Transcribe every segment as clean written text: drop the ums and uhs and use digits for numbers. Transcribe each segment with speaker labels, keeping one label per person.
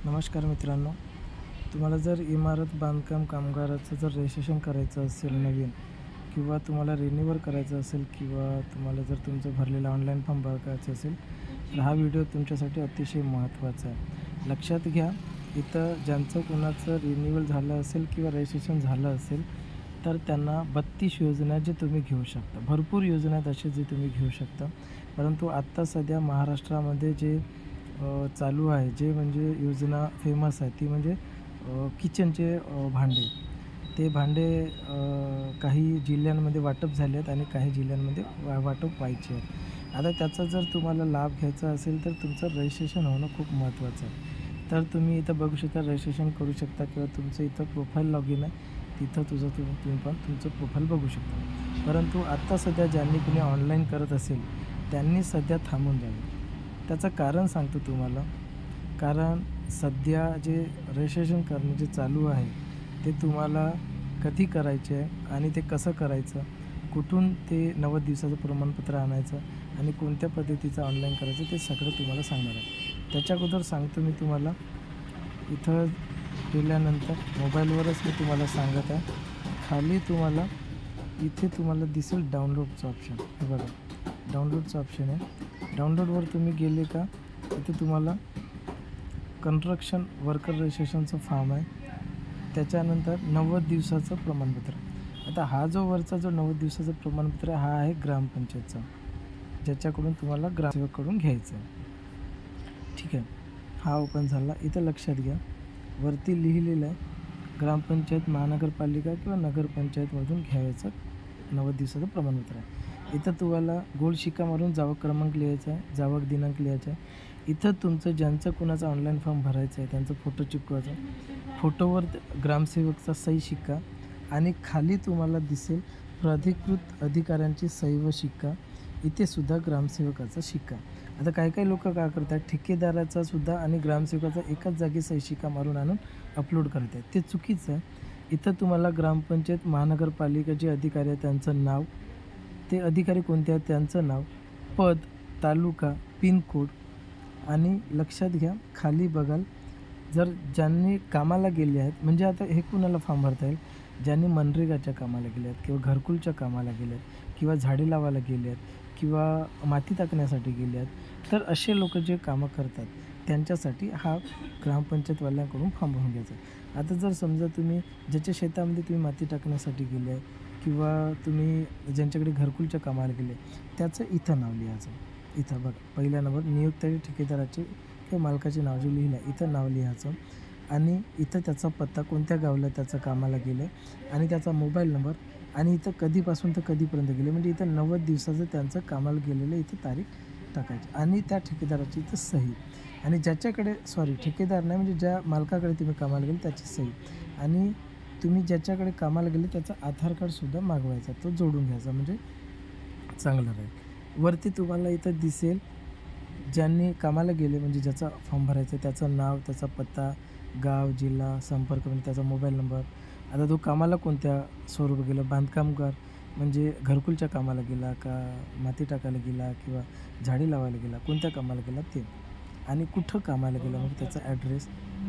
Speaker 1: नमस्कार मित्रांनो, तुम्हाला जर इमारत बांधकाम कामगाराचं जर रजिस्ट्रेशन करायचं असेल नवीन किंवा तुम्हाला रिन्यूअल करायचं असेल किंवा तुम्हाला जर तुमचं भरलेला ऑनलाईन फॉर्म बघायचं असेल तर हा व्हिडिओ तुमच्यासाठी अतिशय महत्त्वाचा आहे. लक्षात घ्या, इथं ज्यांचं कोणाचं रिन्यूअल झालं असेल किंवा रजिस्ट्रेशन झालं असेल तर त्यांना 32 योजना जे तुम्ही घेऊ शकता. भरपूर योजना आहेत असे जे तुम्ही घेऊ शकता. परंतु आत्ता सध्या महाराष्ट्रामध्ये जे चालू आहे, जे म्हणजे योजना फेमस आहे ती म्हणजे किचनचे भांडे. ते भांडे काही जिल्ह्यांमध्ये वाटप झाले आहेत आणि काही जिल्ह्यांमध्ये वाटप व्हायचे आहेत. आता त्याचा जर तुम्हाला लाभ घ्यायचा असेल तर तुमचं रजिस्ट्रेशन होणं खूप महत्त्वाचं आहे. तर तुम्ही इथं बघू शकता, रजिस्ट्रेशन करू शकता किंवा तुमचं इथं प्रोफाईल लॉगिन आहे, तिथं तुम्ही पण तुमचं प्रोफाईल बघू शकता. परंतु आत्ता सध्या ज्यांनी कुणी ऑनलाईन करत असेल त्यांनी सध्या थांबून जावे. त्याचं कारण सांगतो तुम्हाला. कारण सध्या जे रजिस्ट्रेशन करणं जे चालू आहे ते तुम्हाला कधी करायचे आहे आणि ते कसं करायचं, कुठून ते 90 दिवसाचं प्रमाणपत्र आणायचं आणि कोणत्या पद्धतीचं ऑनलाईन करायचं ते सगळं तुम्हाला सांगणार आहे. त्याच्या अगोदर सांगतो मी तुम्हाला, इथं गेल्यानंतर मोबाईलवरच मी तुम्हाला सांगत आहे. खाली तुम्हाला इथे तुम्हाला दिसेल डाउनलोडचं ऑप्शन. हे बघा, डाउनलोडचं ऑप्शन आहे. डाउनलोडवर तुम्ही गेले का इथे तुम्हाला कन्स्ट्रक्शन वर्कर रजिस्ट्रेशनचं फॉर्म आहे. त्याच्यानंतर 90 दिवसाचं प्रमाणपत्र. आता हा जो वरचा जो 90 दिवसाचं प्रमाणपत्र हा आहे ग्रामपंचायतचा, ज्याच्याकडून तुम्हाला ग्रामसेवककडून घ्यायचं आहे. ठीक आहे, हा ओपन झाला. इथं लक्षात घ्या, वरती लिहिलेलं आहे ग्रामपंचायत, महानगरपालिका किंवा नगरपंचायतमधून घ्यायचं 90 दिवसाचं प्रमाणपत्र आहे. इथं तुम्हाला गोल शिक्का मारून जावक क्रमांक लिहायचा आहे, जावक दिनांक लिहायचा आहे. इथं तुमचं ज्यांचं कुणाचं ऑनलाईन फॉर्म भरायचं आहे त्यांचं फोटो चिपकवायचा. फोटोवर ग्रामसेवकचा सही शिक्का आणि खाली तुम्हाला दिसेल प्राधिकृत अधिकाऱ्यांची सही व शिक्का. इथे सुद्धा ग्रामसेवकाचा शिक्का. आता काही लोक काय करतात, ठेकेदाराचा सुद्धा आणि ग्रामसेवकाचा एकाच जागी सही शिक्का मारून आणून अपलोड करतात. ते चुकीचं आहे. इथं तुम्हाला ग्रामपंचायत महानगरपालिका जे अधिकारी आहेत त्यांचं नाव, ते अधिकारी कोणते आहेत त्यांचं नाव, पद, तालुका, पिनकोड आणि लक्षात घ्या खाली बघाल जर ज्यांनी कामाला गेले आहेत, म्हणजे आता हे कुणाला फॉर्म भरता येईल, ज्यांनी मनरेगाच्या कामाला गेले आहेत किंवा घरकुलच्या कामाला गेले आहेत किंवा झाडे लावायला गेले आहेत किंवा माती टाकण्यासाठी गेले आहेत, तर असे लोक जे कामं करतात त्यांच्यासाठी हा ग्रामपंचायतवाल्यांकडून फॉर्म भरून घ्यायचा. आता जर समजा तुम्ही ज्याच्या शेतामध्ये तुम्ही माती टाकण्यासाठी गेले आहे किंवा तुम्ही ज्यांच्याकडे घरकुलच्या कामाला गेले त्याचं इथं नाव लिहायचं. इथं बघ, पहिला नंबर नियुक्त ठेकेदाराचे किंवा मालकाचे नाव जे लिहिलं आहे इथं नाव लिहायचं आणि इथं त्याचा पत्ता, कोणत्या गावाला त्याचं कामाला गेलं आहे आणि त्याचा मोबाईल नंबर आणि इथं कधीपासून तर कधीपर्यंत गेले, म्हणजे इथं 90 दिवसाचं त्यांचं कामाला गेलेलं इथं तारीख टाकायची आणि त्या ठेकेदाराची इथं सही आणि ज्याच्याकडे ठेकेदार नाही म्हणजे ज्या मालकाकडे तुम्ही कामाला गेले त्याची सही आणि तुम्ही ज्याच्याकडे कामाला गेले त्याचं आधार कार्डसुद्धा मागवायचा, तो जोडून घ्यायचा, म्हणजे चांगलं राहील. वरती तुम्हाला इथं दिसेल ज्यांनी कामाला गेले म्हणजे ज्याचा फॉर्म भरायचा त्याचं नाव, त्याचा पत्ता, गाव, जिल्हा, संपर्क म्हणजे त्याचा मोबाईल नंबर. आता तो कामाला कोणत्या स्वरूप गेला, बांधकामगार म्हणजे घरकुलच्या कामाला गेला का माती टाकायला गेला किंवा झाडी लावायला गेला, कोणत्या कामाला गेला ते आणि कुठं कामाला गेला म्हणजे त्याचा ॲड्रेस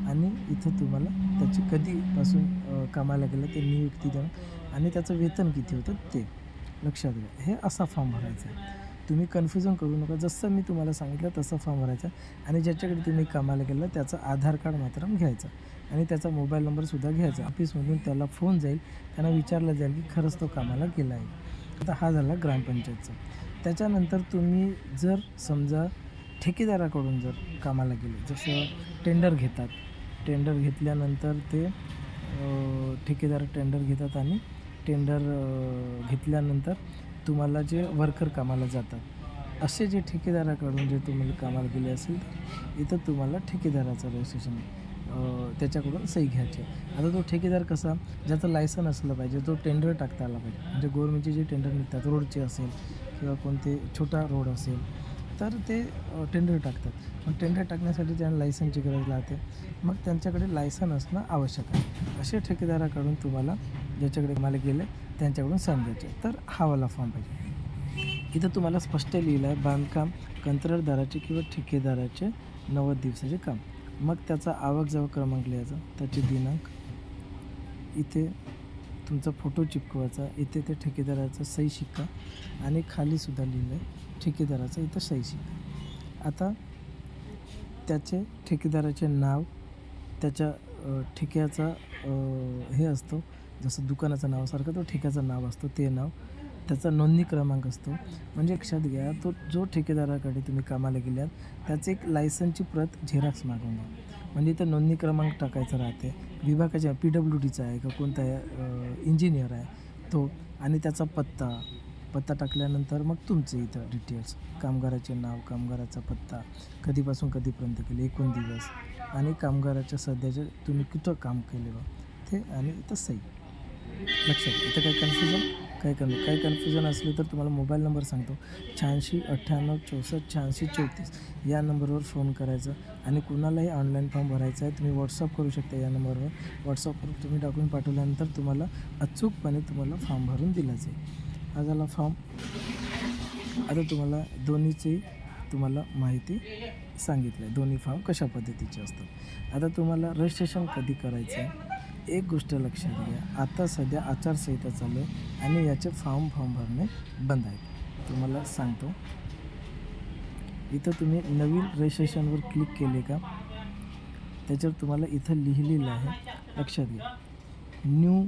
Speaker 1: आणि इथं तुम्हाला त्याची कधीपासून कामाला गेलं ते नियुक्ती द्या आणि त्याचं वेतन किती होतं ते लक्षात घ्या. हे असा फॉर्म भरायचा आहे. तुम्ही कन्फ्युजन करू नका, जसं मी तुम्हाला सांगितलं तसं फॉर्म भरायचा आणि ज्याच्याकडे तुम्ही कामाला गेलं त्याचं आधार कार्ड मात्र घ्यायचं आणि त्याचा मोबाईल नंबरसुद्धा घ्यायचा. ऑफिसमधून त्याला फोन जाईल, त्यांना विचारलं जाईल की खरंच तो कामाला गेला आहे. आता हा झाला ग्रामपंचायतचा. त्याच्यानंतर तुम्ही जर समजा ठेकेदाराकडून जर कामाला गेले, जसं टेंडर घेतात, टेंडर घेतल्यानंतर ते ठेकेदार टेंडर घेतात आणि टेंडर घेतल्यानंतर तुम्हाला जे वर्कर कामाला जातात, असे जे ठेकेदाराकडून जे तुम्हाला कामाला गेले असेल इथं तुम्हाला ठेकेदाराचं रजिस्ट्रेशन त्याच्याकडून सही घ्यायची. आता तो ठेकेदार कसा, ज्याचं लायसन असलं पाहिजे, तो टेंडर टाकता आला पाहिजे, म्हणजे गव्हर्नमेंटचे जे टेंडर निघतात रोडचे असेल किंवा कोणते छोटा रोड असेल तर ते टेंडर टाकतात. मग टेंडर टाकण्यासाठी त्यांना लायसनची गरज लागते, मग त्यांच्याकडे लायसन असणं आवश्यक आहे. असे ठेकेदाराकडून तुम्हाला ज्याच्याकडे कामाला गेले त्यांच्याकडून समजायचे. तर हा वाला फॉर्म पाहिजे. इथं तुम्हाला स्पष्ट लिहिलं आहे बांधकाम कंत्राटदाराचे किंवा ठेकेदाराचे 90 दिवसाचे काम. मग त्याचा आवक जावक क्रमांक लिहायचा, त्याचे दिनांक, इथे तुमचा फोटो चिपकवायचा, इथे ते ठेकेदाराचा सही शिक्का आणि खालीसुद्धा लिहिलं आहे ठेकेदाराचा इथं सही शिक्का. आता त्याचे ठेकेदाराचे नाव, त्याच्या ठेक्याचा हे असतो जसं दुकानाचं नावासारखं तो ठेक्याचं नाव असतो, ते नाव, त्याचा नोंदणी क्रमांक असतो. म्हणजे लक्षात घ्या, तो जो ठेकेदाराकडे तुम्ही कामाला गेल्यात त्याचे एक लायसनची प्रत झेरॉक्स मागून घ्या. म्हणजे इथं नोंदणी क्रमांक टाकायचा राहते, विभागाच्या PWDचा आहे का कोणता इंजिनियर आहे तो, आणि त्याचा पत्ता टाकल्यानंतर मग तुमचे इथं डिटेल्स, कामगाराचे नाव, कामगाराचा पत्ता, कधीपासून कधीपर्यंत केले, एकूण दिवस, आणि कामगाराच्या सध्याचे तुम्ही कुठं काम केले बा ते, आणि इथं सही. लक्षात इथं काही कन्फ्युजन असलं तर तुम्हाला मोबाईल नंबर सांगतो, 86 98 64 86 34 या नंबरवर फोन करायचं. आणि कुणालाही ऑनलाईन फॉर्म भरायचा आहे तुम्ही व्हॉट्सअप करू शकता या नंबरवर. व्हॉट्सअपवर तुम्ही डॉक्युमेंट पाठवल्यानंतर तुम्हाला अचूकपणे तुम्हाला फॉर्म भरून दिला जाईल. हा झाला फॉर्म. आता तुम्हाला दोन्हीची तुम्हाला माहिती सांगितलं आहे, दोन्ही फॉर्म कशा पद्धतीचे असतात. आता तुम्हाला रजिस्ट्रेशन कधी करायचं आहे, एक गोष्ट लक्षात घ्या, आता सध्या आचारसंहिता चालू आहे आणि याचे फॉर्म भरणे बंद आहे. तुम्हाला सांगतो, इथं तुम्ही नवीन रजिस्ट्रेशनवर क्लिक केले का, त्याच्यावर तुम्हाला इथं लिहिलेलं आहे, लक्षात घ्या, न्यू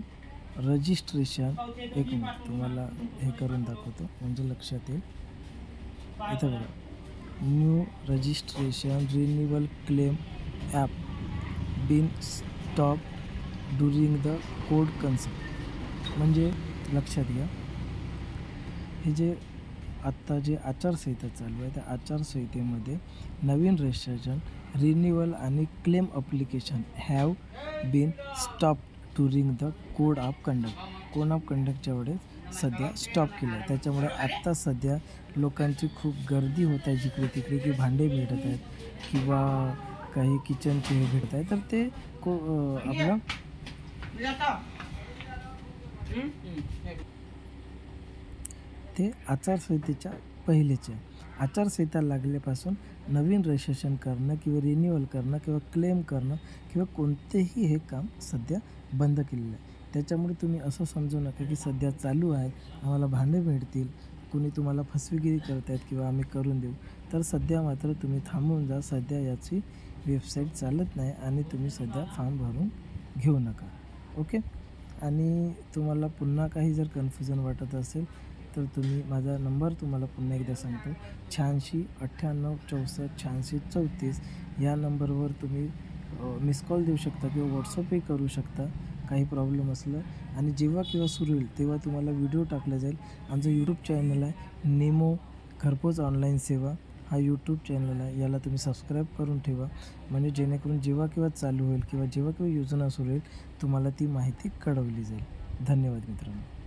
Speaker 1: रजिस्ट्रेशन. एक मिनिट तुम्हाला हे करून दाखवतो म्हणजे लक्षात येईल. इथं बघा, new registration renewal claim app been stop during the code concept. म्हणजे लक्षात घ्या, हे जे आत्ता जे आचारसंहिता चालू आहे त्या आचारसंहितेमध्ये नवीन रजिस्ट्रेशन, रिन्युअल आणि claim application have been stop during the code of कंडक्टच्या वेळेस सध्या स्टॉप केलं आहे. त्याच्यामुळे आत्ता सध्या लोकांची खूप गर्दी होत आहे जिकडे तिकडे, की भांडे भेटत आहेत किंवा काही किचनचे हे भेटत आहे, तर ते आपलं ते आचारसंहितेच्या पहिलेचे. आचारसंहिता लागल्यापासून नवीन रजिस्ट्रेशन करणं किंवा रिन्युअल करणं किंवा क्लेम करणं किंवा कोणतेही हे काम सध्या बंद केलेलं आहे. त्याच्यामुळे तुम्ही असं समजू नका की सध्या चालू आहे, आम्हाला भांडे मिळतील, कुणी तुम्हाला फसवेगिरी करत आहेत किंवा आम्ही करून देऊ. तर सध्या मात्र तुम्ही थांबून जा, सध्या याची वेबसाईट चालत नाही आणि तुम्ही सध्या फॉर्म भरून घेऊ नका. ओके. आणि तुम्हाला पुन्हा काही जर कन्फ्युजन वाटत असेल तर तुम्ही माझा नंबर तुम्हाला पुन्हा एकदा सांगतो, 86 98 64 86 34 या नंबरवर तुम्ही मिस कॉल देऊ शकता किंवा व्हॉट्सअपही करू शकता काही प्रॉब्लेम असलं. आणि जेव्हा केव्हा सुरू होईल तेव्हा तुम्हाला व्हिडिओ टाकला जाईल. आमचं यूट्यूब चॅनल आहे नेमो घरपोच ऑनलाईन सेवा, हा यूट्यूब चॅनल आहे, याला तुम्ही सबस्क्राईब करून ठेवा. म्हणजे जेणेकरून जेव्हा केव्हा चालू होईल किंवा जेव्हा केव्हा योजना सुरू होईल तुम्हाला ती माहिती कळवली जाईल. धन्यवाद मित्रांनो.